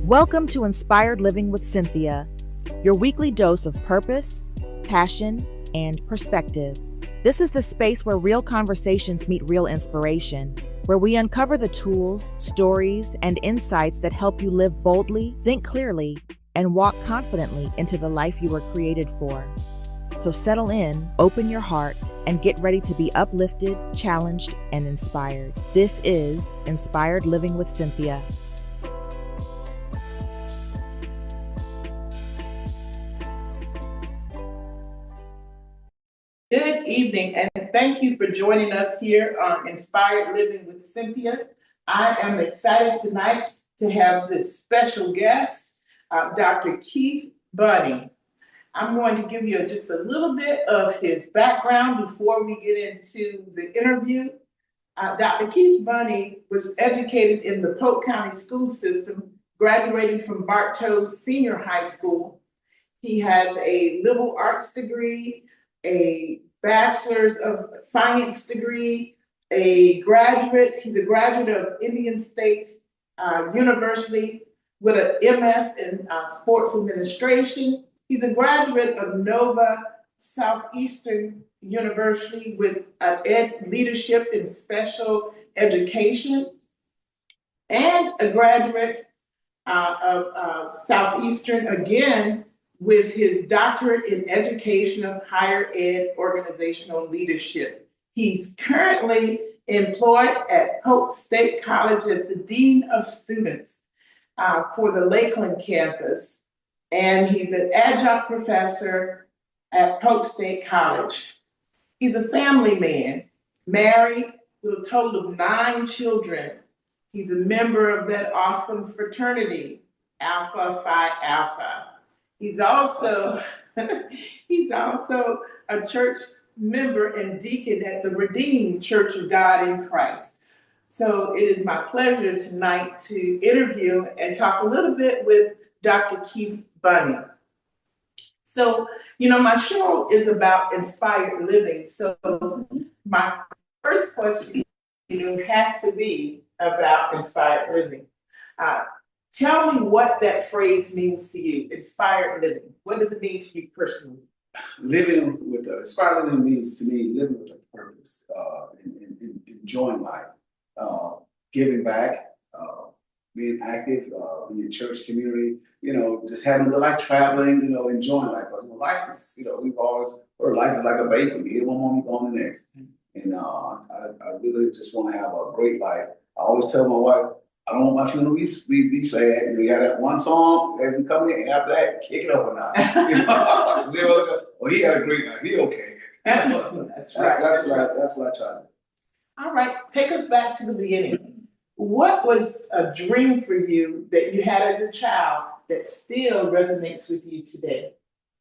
Welcome to Inspired Living with Cynthia, your weekly dose of purpose, passion, and perspective. This is the space where real conversations meet real inspiration, where we uncover the tools, stories, and insights that help you live boldly, think clearly, and walk confidently into the life you were created for. So settle in, open your heart, and get ready to be uplifted, challenged, and inspired. This is Inspired Living with Cynthia. Good evening, and thank you for joining us here on Inspired Living with Cynthia. I am excited tonight to have this special guest, Dr. Keith Bunny. I'm going to give you just a little bit of his background before we get into the interview. Dr. Keith Bunny was educated in the Polk County school system, graduating from Bartow Senior High School. He has a liberal arts degree, a bachelor's of science degree, he's a graduate of Indian State University with an MS in sports administration. He's a graduate of Nova Southeastern University with leadership in special education, and a graduate of Southeastern again with his doctorate in education of higher ed organizational leadership. He's currently employed at Polk State College as the Dean of Students for the Lakeland campus, and he's an adjunct professor at Polk State College. He's a family man, married with a total of 9 children. He's a member of that awesome fraternity, Alpha Phi Alpha. He's also he's also a church member and deacon at the Redeemed Church of God in Christ. So it is my pleasure tonight to interview and talk a little bit with Dr. Keith Bunny. So, my show is about inspired living. So my first question has to be about inspired living. Tell me what that phrase means to you, inspired living. What does it mean to you personally? Living with inspired living means to me living with a purpose, and enjoying life, giving back, being active in your church community, just having a good life, traveling, enjoying life. But life is, we've always heard life is like a baby. You get one moment, go on the next. And I really just want to have a great life. I always tell my wife, I don't want my funeral to be sad. You have that one song as we come in, and after that, kick it up a notch. Well, he had a great life. He okay. That's right. That's what I try to do. All right, take us back to the beginning. What was a dream for you that you had as a child that still resonates with you today?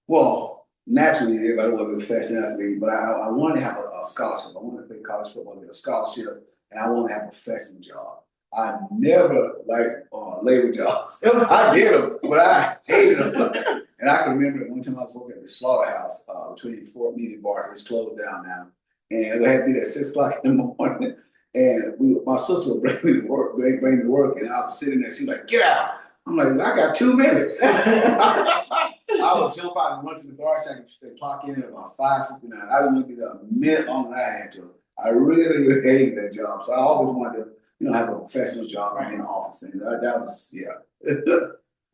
Well, naturally, everybody wanted to be a professional athlete, but I wanted to have a scholarship. I wanted to play college football, get a scholarship, and I wanted to have a professional job. I never liked labor jobs. I did them, but I hated them. And I can remember one time I was working at the slaughterhouse between Fort Meade and Barton. It's closed down now. And it had to be at 6 o'clock in the morning. And my sister would bring me to work, and I was sitting there. She was like, "Get out!" I'm like, "I got 2 minutes." I would jump out and run to the guard shack and clock in at about 5:59. I didn't be there a minute longer than I had to. I really, really hated that job. So I always wanted to, have a professional job and be in an office thing. That was, yeah.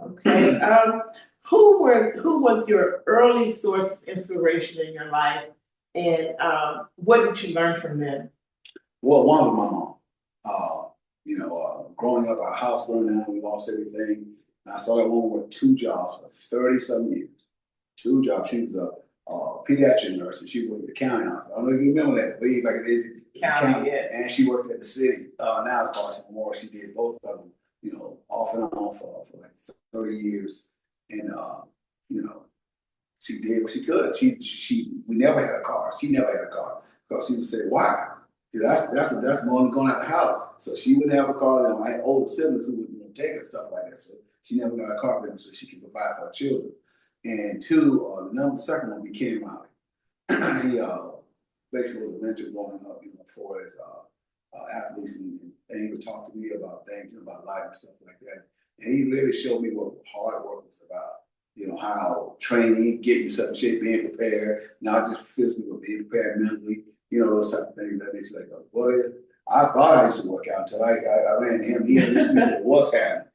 Okay. Who was your early source of inspiration in your life, and what did you learn from them? Well, one was my mom. Growing up, our house burned down, we lost everything. And I saw that woman work 2 jobs for 30-some years. 2 jobs. She was a pediatric nurse, and she worked at the county hospital. I don't know if you remember that, way back in the days. County, yeah. And she worked at the city. Now it's Baltimore Memorial. She did both of them, off and on for like 30 years. And, she did what she could. We never had a car. She never had a car because she would say, "Why?" That's more than going out the house. So she wouldn't have a car. And I had older siblings who would take her stuff like that. So she never got a car baby so she could provide for her children. And 2, the second one became Riley. He basically was a mentor growing up, for his athletes, and he would talk to me about things, about life and stuff like that. And he really showed me what hard work was about. How training, getting yourself in shape, being prepared, not just physically, but being prepared mentally, those type of things. That makes you like, boy, I thought I used to work out until I ran to him. He introduced me to what's happening.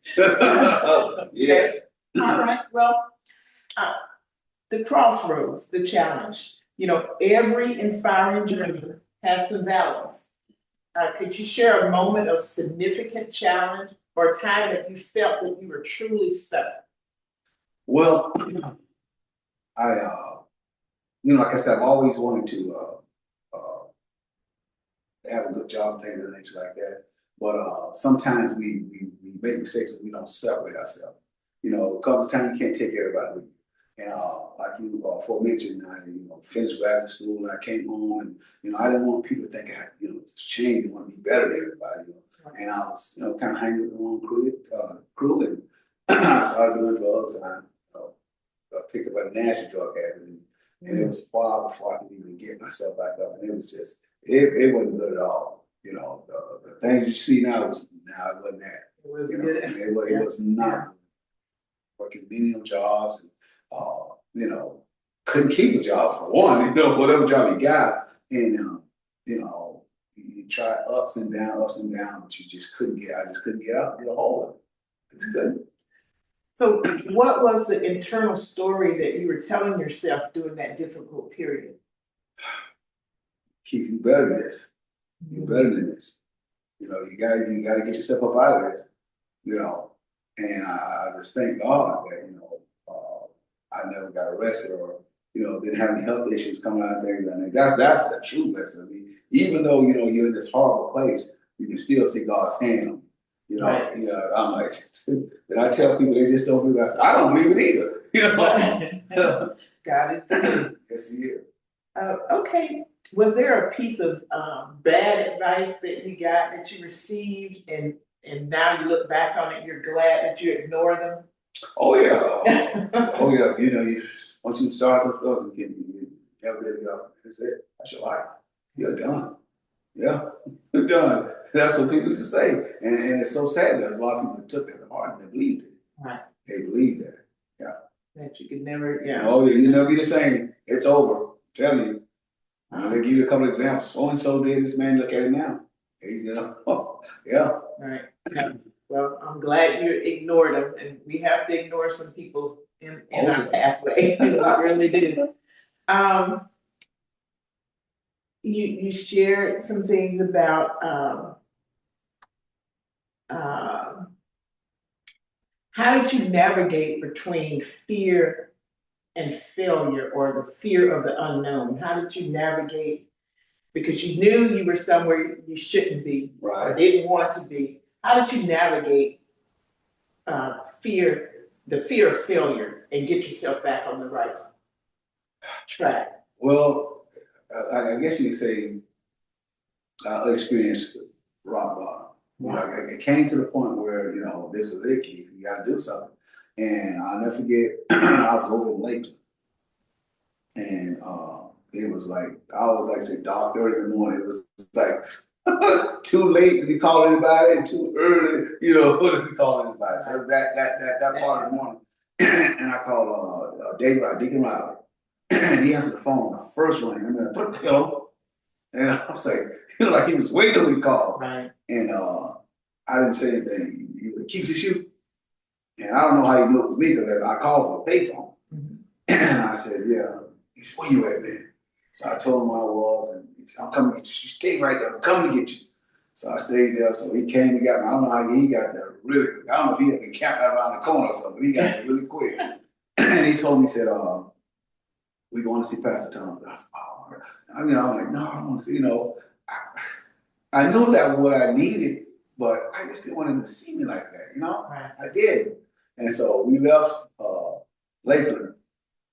Yes. All right. Well, the crossroads, the challenge. Every inspiring journey has some balance. Could you share a moment of significant challenge or a time that you felt that you were truly stuck? Well, I, like I said, I've always wanted to have a good job, things of nature like that. But sometimes we make mistakes and we don't separate ourselves. Comes time you can't take everybody with you. And like you aforementioned, I finished graduate school and I came home, and I didn't want people to think I changed and want to be better than everybody. And I was kind of hanging with the wrong crew, and I started doing drugs, and I picked up a nasty drug habit, and it was far before I could even get myself back up, and it was just it wasn't good at all. The things you see now it wasn't that. It wasn't good. It was not. Working menial jobs, and couldn't keep a job for one, whatever job you got. And, you know, you try ups and downs, but you just couldn't I just couldn't get out, get a hold of it. I just couldn't. So what was the internal story that you were telling yourself during that difficult period? Keith, you better than this. You better than this. You got to get yourself up out of this. And I just thank God that I never got arrested or didn't have any health issues coming out of there. I mean, that's the true lesson. I mean, even though you're in this horrible place, you can still see God's hand on you. Right. I'm like, and I tell people they just don't believe it. I say, I don't believe it either. God is good. Yes, He is. Okay. Was there a piece of bad advice that you got that you received, and now you look back on it, you're glad that you ignored them? Oh yeah, oh yeah. Once you start those drugs, you never get it off. That's it. That's your life. You're done. Yeah, you're done. That's what people used to say, and it's so sad. There's a lot of people that took that to heart and they believed it. Right. They believed that. Yeah. That you could never. Yeah. Oh yeah, you never be the same. It's over. Tell you. They give you a couple of examples. So and so did this. Man, look at it now. He's yeah. Right. Yeah. Well, I'm glad you ignored them, and we have to ignore some people in our pathway. We really do. You shared some things about how did you navigate between fear and failure, or the fear of the unknown? How did you navigate? Because you knew you were somewhere you shouldn't be, right, or didn't want to be. How did you navigate the fear of failure, and get yourself back on the right track? Well, I guess you could say I experienced rock bottom. Wow. It came to the point where this is it, Keith. You got to do something. And I'll never forget. I was over in Lakeland, and it was like I was like say dark 30 in the morning. It was like too late to be calling anybody, and too early, to be calling anybody. So that part of the morning, and I called Deacon Riley, and he answered the phone. The first ring, and then hello, and I was like he was waiting till he called, right. And I didn't say anything. He was like, "Keep the shoe," and I don't know how he knew it was me because I called for a payphone, and I said, "Yeah." He said, "Where you at, man?" So I told him where I was, and he said, "I'm coming to get you. You stay right there. I'm coming to get you." So I stayed there. So he came and got me. I don't know how he got there really quick. I don't know if he had been camped out around the corner or something, but he got there really quick. And he told me, he said, "We going to see Pastor Thomas." I said, "Oh, I'm like, no, I don't want to see, I knew that what I needed, but I just didn't want him to see me like that, Right. I did. And so we left Lakeland,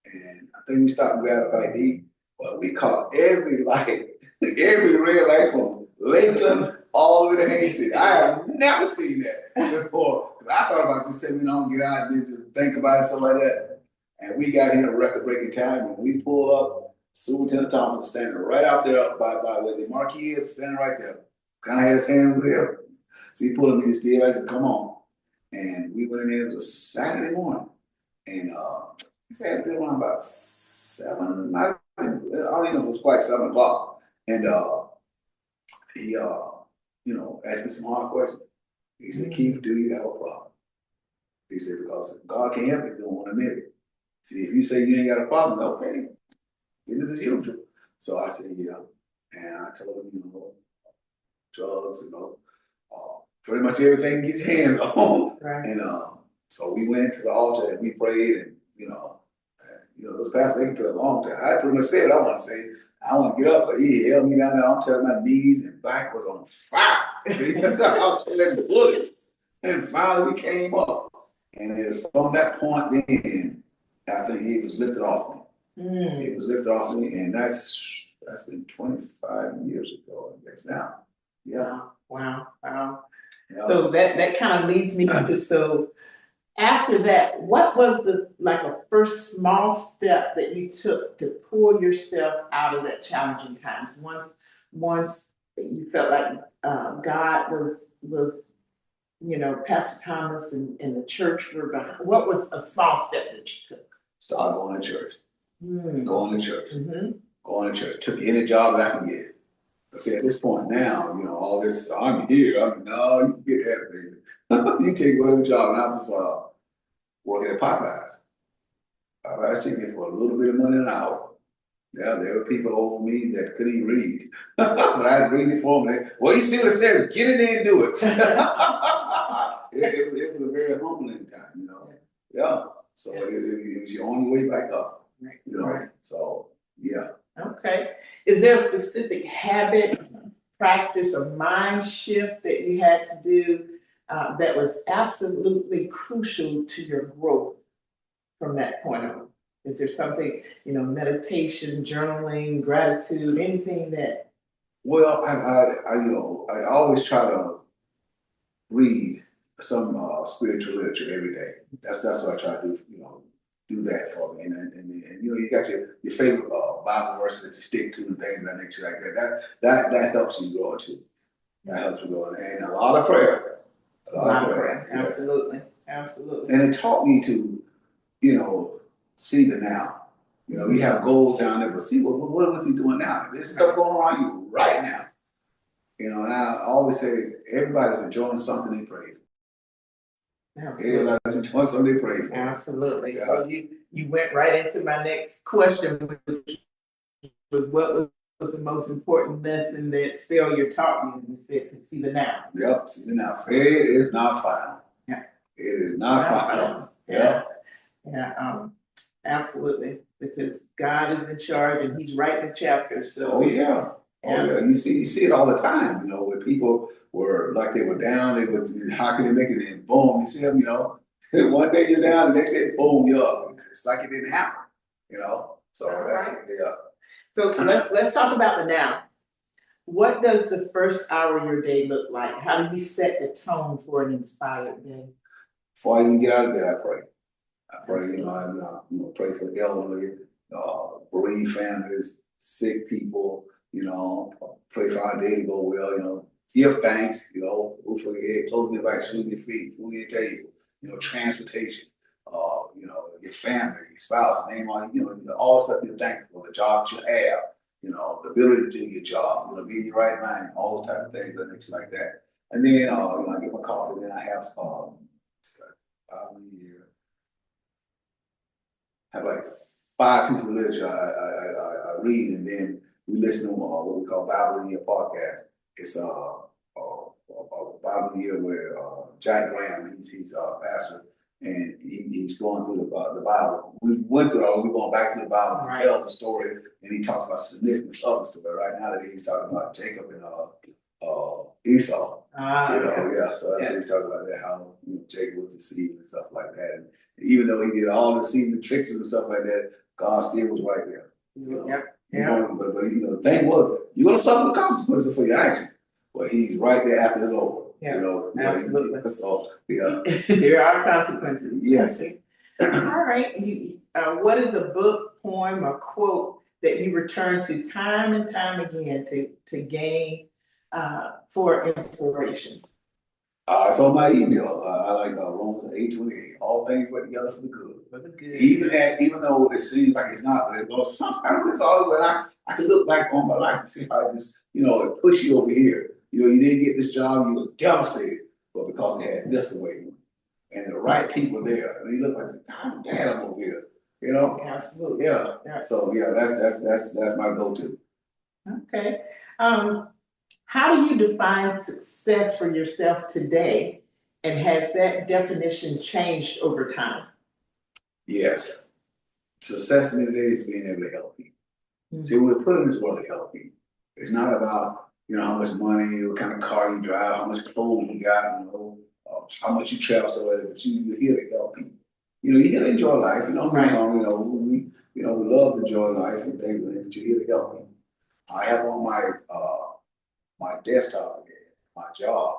and I think we stopped and grabbed a bite to eat. But we caught every light, every red light from Lakeland all the way to Haines City. I have never seen that before. I thought about just telling get out and just think about it, something like that. And we got here a record-breaking time, and we pulled up. Superintendent Thomas was standing right out there by where the marquee is, standing right there. Kind of had his hand there. So he pulled him in his deal. I said, "Come on." And we went in there. It was a Saturday morning. And he said it had been around about 7, I don't even know if it was quite 7 o'clock. And he, asked me some hard questions. He said, "Keith, do you have a problem?" He said, "Because God can't help you if you don't want to admit it. See, if you say you ain't got a problem, okay, business as usual." So I said, "Yeah." And I told him, drugs, pretty much everything he gets your hands on. Right. And so we went to the altar and we prayed, and those pastors, they can pray a long time. I pretty much said what I want to say. I want to get up, but he held me down there. I'm telling my knees and back was on fire. I was sweating bullets. And finally we came up. And it was from that point then, I think he was lifted off me. It was lifted off me, and that's been 25 years ago, I guess now. Yeah. Wow. So that kind of leads me to, so after that, what was a first small step that you took to pull yourself out of that challenging times? Once you felt like God was Pastor Thomas and the church were behind. What was a small step that you took? Start going to church. going to church, Mm-hmm. going to church. Took any job that I can get. I say at this point now, all this, I'm here. No, you can get that, baby. You take whatever job. And I was working at Popeyes. Popeyes chicken for a little bit of money an hour. Yeah, there were people over me that couldn't even read. But I'd read it for them. Well, you see what I said? Get in there and do it. It was a very humbling time. Yeah. So it was your only way back up. Right. So, yeah. Okay. Is there a specific habit, practice, or mind shift that you had to do that was absolutely crucial to your growth from that point on? Is there something, meditation, journaling, gratitude, anything that? Well, I always try to read some spiritual literature every day. That's what I try to do. Do that for me, and you got your favorite Bible verses that you stick to and things of that nature like that. That helps you grow too. That helps you grow, and a lot of prayer. A lot of prayer. Yes. Absolutely. And it taught me to, see the now. You have goals down there, but see what was he doing now? There's stuff going around you right now. And I always say everybody's enjoying something they pray for. Absolutely. Everybody's enjoying something they pray for. Absolutely. Yeah. Well, you went right into my next question, which was what was the most important lesson that failure taught you? You said to see the now. Yep, see the now. Failure is not final. Yeah. It is not final. Yeah. Absolutely. Because God is in charge and He's writing the chapter. So Oh yeah. You see it all the time, where people were like they were down, how can they make it? And boom, you see them, one day you're down, the next day, boom, you're up. It's like it didn't happen, So that's right. yeah. So let's talk about the now. What does the first hour of your day look like? How do you set the tone for an inspired day? Before I even get out of bed, I pray. I pray, I pray for the elderly, bereaved families, sick people, pray for our day to go well, give thanks, roof over your head, clothes on your back, shoes on your feet, food on your table, transportation, your family, your spouse, name all the stuff you're thankful for, the job that you have, the ability to do your job, be in your right mind, all those type of things, that makes like that. And then, I get my coffee, then I have, have like 5 pieces of literature I read, and then we listen to what we call Bible in a Year podcast. It's a Bible in a Year where Jack Graham, he's a pastor, and he's going through the Bible. We went through it, we're going back to the Bible. He tells the story, and he talks about the significance of the story. Right now today, he's talking about Jacob and Esau. Yeah. So that's what he's talking about there, how Jacob was deceived and stuff like that. And even though he did all the deceiving tricks and stuff like that, God still was right there. But the thing was, you're gonna suffer the consequences for your action. But He's right there after it's over. Absolutely. So yeah. There are consequences. Yes. All right. What is a book, poem, or quote that you return to time and time again to gain for inspiration? It's on my email. I like Romans 8:28. All things work together for the good. Even though it seems like it's not, but it goes somehow. It's always when I can look back on my life and see how it just it pushed you over here. You didn't get this job, you was devastated, but because they had this away and the right people there, and you look like, God damn, I'm over here. Absolutely. Yeah. So yeah, that's my go-to. Okay. How do you define success for yourself today, and has that definition changed over time? Yes. Success in today is being able to help people. See, we're put in this world to help people. It's not about, how much money, what kind of car you drive, how much clothes you got, how much you travel, so whatever, but you're here to help people. You're here to enjoy life, we love to enjoy life and things like that, but you're here to help people. I have on my desktop again, my job,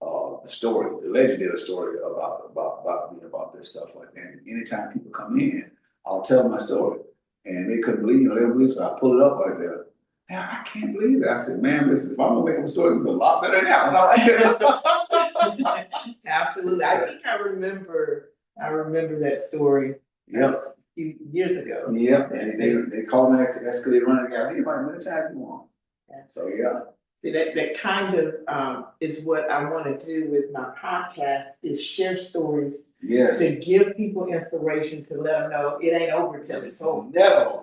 the legend did a story about this stuff like that. And anytime people come in, I'll tell my story. And they couldn't believe, they didn't believe, so I pull it up right there. Man, I can't believe it. I said, man, listen, if I'm gonna make up a story, it'll be a lot better now. Absolutely. I think I remember that story. Yep. few years ago. Yeah, they call me escalator running guys. Anybody, many times you want. Yeah. So yeah. See, that kind of is what I want to do with my podcast, is share stories. Yes. To give people inspiration, to let them know it ain't over till it's over. Never.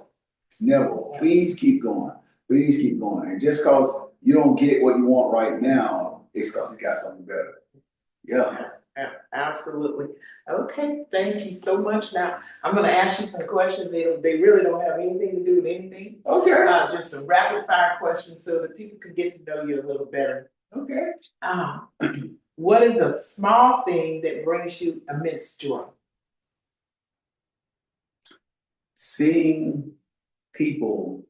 It's never. Yeah. Please keep going. Please keep going. And just cause you don't get what you want right now, it's cause you got something better. Yeah. Yeah, absolutely. Okay, thank you so much. Now, I'm going to ask you some questions. They really don't have anything to do with anything. Okay. Just some rapid fire questions so that people can get to know you a little better. Okay. What is a small thing that brings you immense joy? Seeing people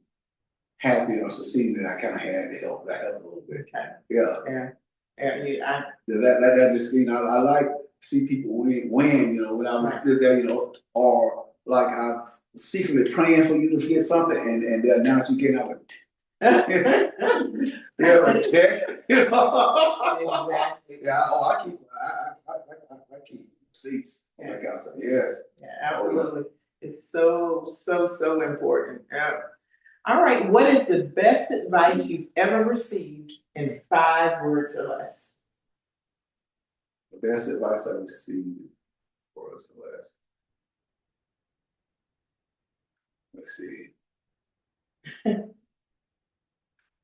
happy or succeeding that I kind of had to help. That helped a little bit. Okay. Yeah. Yeah. Yeah. That just, I like to see people win, when I was still there, or like I'm secretly praying for you to get something and they announce you getting out. Yeah, like check. Exactly. Yeah. I keep seats. Yeah. Like I said, yes. Yeah, absolutely. It's so important. Yeah. All right. What is the best advice you've ever received in 5 words or less? The best advice I received for us or less. Let's see.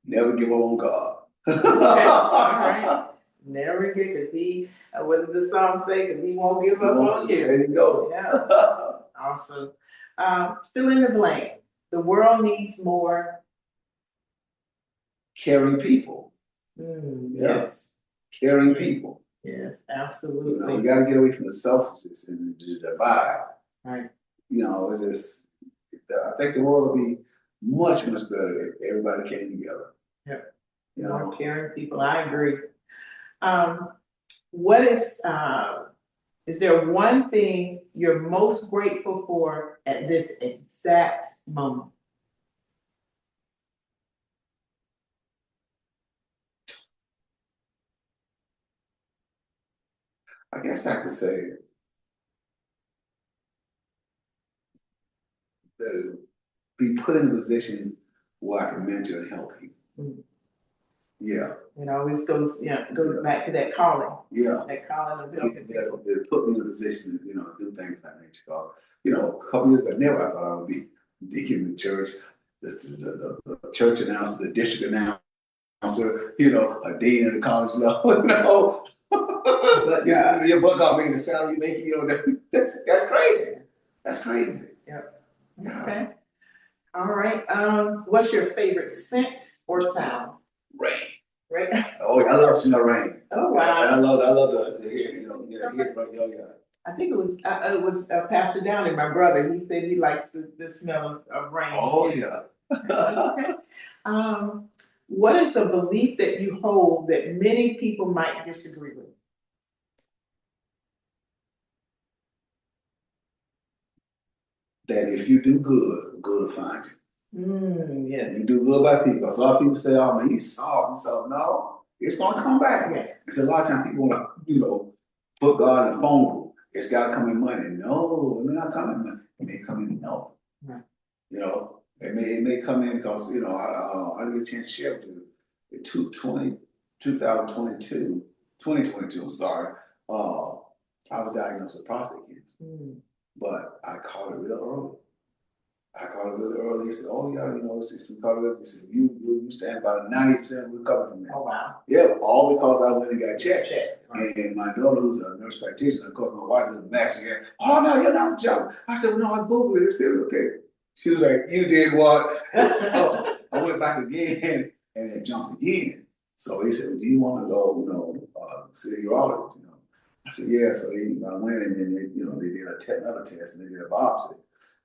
Never give up on God. Okay. All right. Never get, because he, what does the song say? Because he won't give up on you. There you go. Yeah. Awesome. Fill in the blank. The world needs more Caring people. Yes. Caring people. Yes, absolutely. We got to get away from the selfishness and the divide. Right. It's just, I think the world will be much better if everybody came together. Yep. You More know, caring people. I agree. What is there one thing you're most grateful for at this exact moment? I guess I could say that be put in a position where I can mentor and help people. Mm-hmm. Yeah. It always goes back to that calling. Yeah. That calling of helping people. They put me in a position to, do things like that nature. Cause, a couple years ago, never I thought I would be deacon in the church, the church announcer, the district announcer, a dean of the college level, But your buck off being the salary you making, that's crazy. That's crazy. Yep. Okay. All right. What's your favorite scent or sound? Rain. Right. Oh, I love smell rain. Oh wow. I love the hit right. Oh yeah. I think it was Pastor Downey, my brother. He said he likes the smell of rain. Oh yeah. Okay. What is a belief that you hold that many people might disagree with? That if you do good, good will find you. Yes. You do good by people. So a lot of people say, "Oh man, you soft." And so no, it's gonna come back. Yes. It's a lot of times people want to, put God in the phone book. It's got to come in money. No, it may not come in money. It may come in health. Right. It may come in because I didn't get a chance to share with you. In 2022, I'm sorry. I was diagnosed with prostate cancer, but I caught it real early. He said, "Oh yeah, we caught it early." He said, "You stand about 90% recovery from that." Oh wow. Yeah, all because I went and got checked. Right. And my daughter, who's a nurse practitioner, of course, my wife is a master. "Oh no, you're not joking." I said, "Well, no, I Googled it. It said okay." She was like, "You did what?" So I went back again and it jumped again. So he said, "Well, do you want to go, see a urologist?" I said, "Yeah." So I went and then they did another test and they did a biopsy.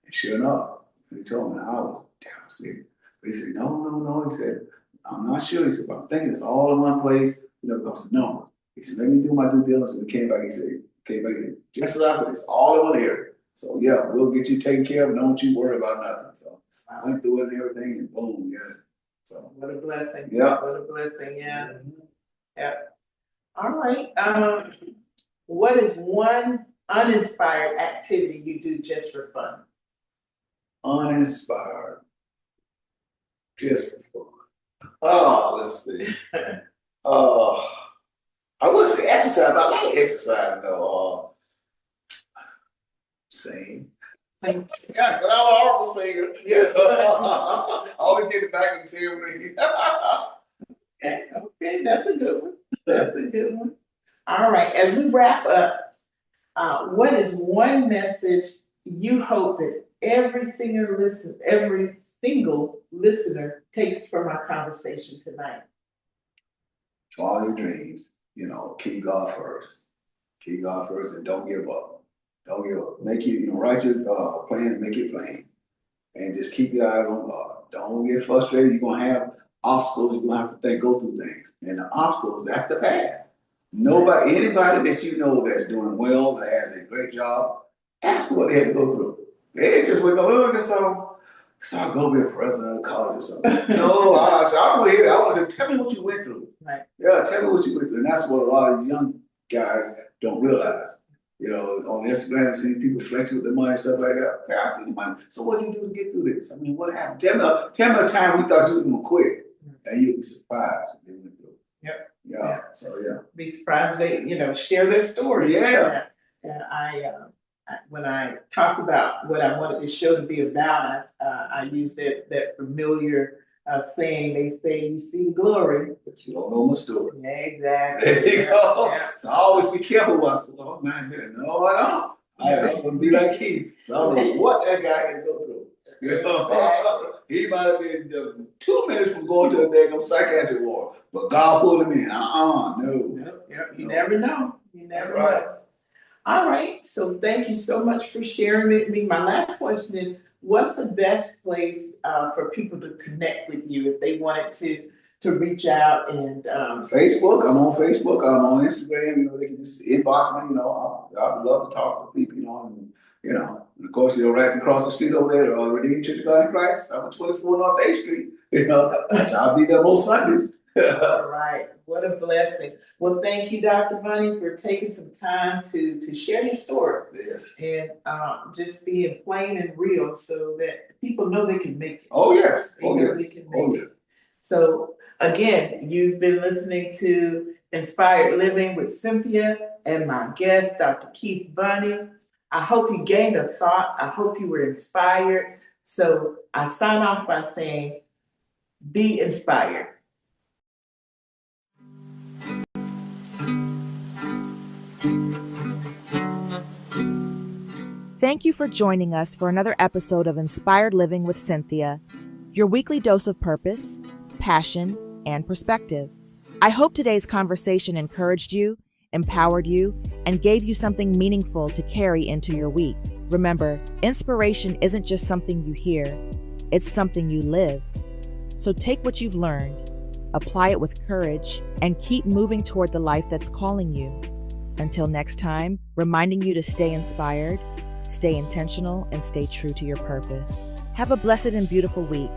And sure enough, he told me I was devastated. But he said, no. He said, "I'm not sure." He said, "But I'm thinking it's all in one place, because the number." He said, "Let me do my due diligence." And he came back, just as I said, it's all in one area. So yeah, we'll get you taken care of. Don't you worry about nothing. So I went through it and everything and boom, yeah. So what a blessing. Yeah. What a blessing, yeah. Yeah. All right. What is one uninspired activity you do just for fun? uninspired, just for fun. Oh, let's see. I would say exercise, but I like exercise though. Sing. Yeah, 'cause I'm a horrible singer. Yeah. I always get the back and tail ringing. Okay, that's a good one. That's a good one. All right, as we wrap up, what is one message you hope that every single listener takes from our conversation tonight? Follow your dreams. Keep God first. Keep God first and don't give up. Don't give up. Write your plan and make it plain. And just keep your eyes on God. Don't get frustrated. You're going to have obstacles. You're going to have to go through things. And the obstacles, that's the path. Anybody that you know that's doing well, that has a great job, ask what they had to go through. They didn't just wake up, so I'll go be a president of college or something. No, I don't want to hear that. I want to say, tell me what you went through. Right. Yeah, tell me what you went through. And that's what a lot of these young guys don't realize. On Instagram, you see people flexing with the money and stuff like that. Okay, I see the money. So what did you do to get through this? I mean, what happened? Tell me a time we thought you were going to quit. And you'll be surprised what they went through. Yep. Yeah. So, yeah. Be surprised they, share their stories. Yeah. And when I talked about what I wanted the show to be about, I used that familiar saying. They say you see glory, But you don't know my story. yeah, exactly. There you go. Yeah. So I always be careful when I say, oh man, no, I don't. I'm gonna be like Keith. So I don't know what that guy had to go through. Exactly. He might have been 2 minutes from going to a damn psychiatric ward, but God pulled him in. No. Yep. You never know. You never That's right. know. All right. So thank you so much for sharing with me. My last question is, what's the best place for people to connect with you if they wanted to reach out and Facebook. I'm on Facebook. I'm on Instagram. They can just inbox me. I would love to talk to people. And of course, right across the street over there, Redeemed Church of God in Christ. I'm at 24 North 8th Street. I'll be there most Sundays. All right. What a blessing. Well, thank you, Dr. Bunny, for taking some time to share your story. Yes. And just being plain and real so that people know they can make it. Oh, yes. They know they can make it. So, again, you've been listening to Inspired Living with Cynthia and my guest, Dr. Keith Bunny. I hope you gained a thought. I hope you were inspired. So I sign off by saying, be inspired. Thank you for joining us for another episode of Inspired Living with Cynthia, your weekly dose of purpose, passion, and perspective. I hope today's conversation encouraged you, empowered you, and gave you something meaningful to carry into your week. Remember, inspiration isn't just something you hear, it's something you live. So take what you've learned, apply it with courage, and keep moving toward the life that's calling you. Until next time, reminding you to stay inspired, stay intentional, and stay true to your purpose. Have a blessed and beautiful week.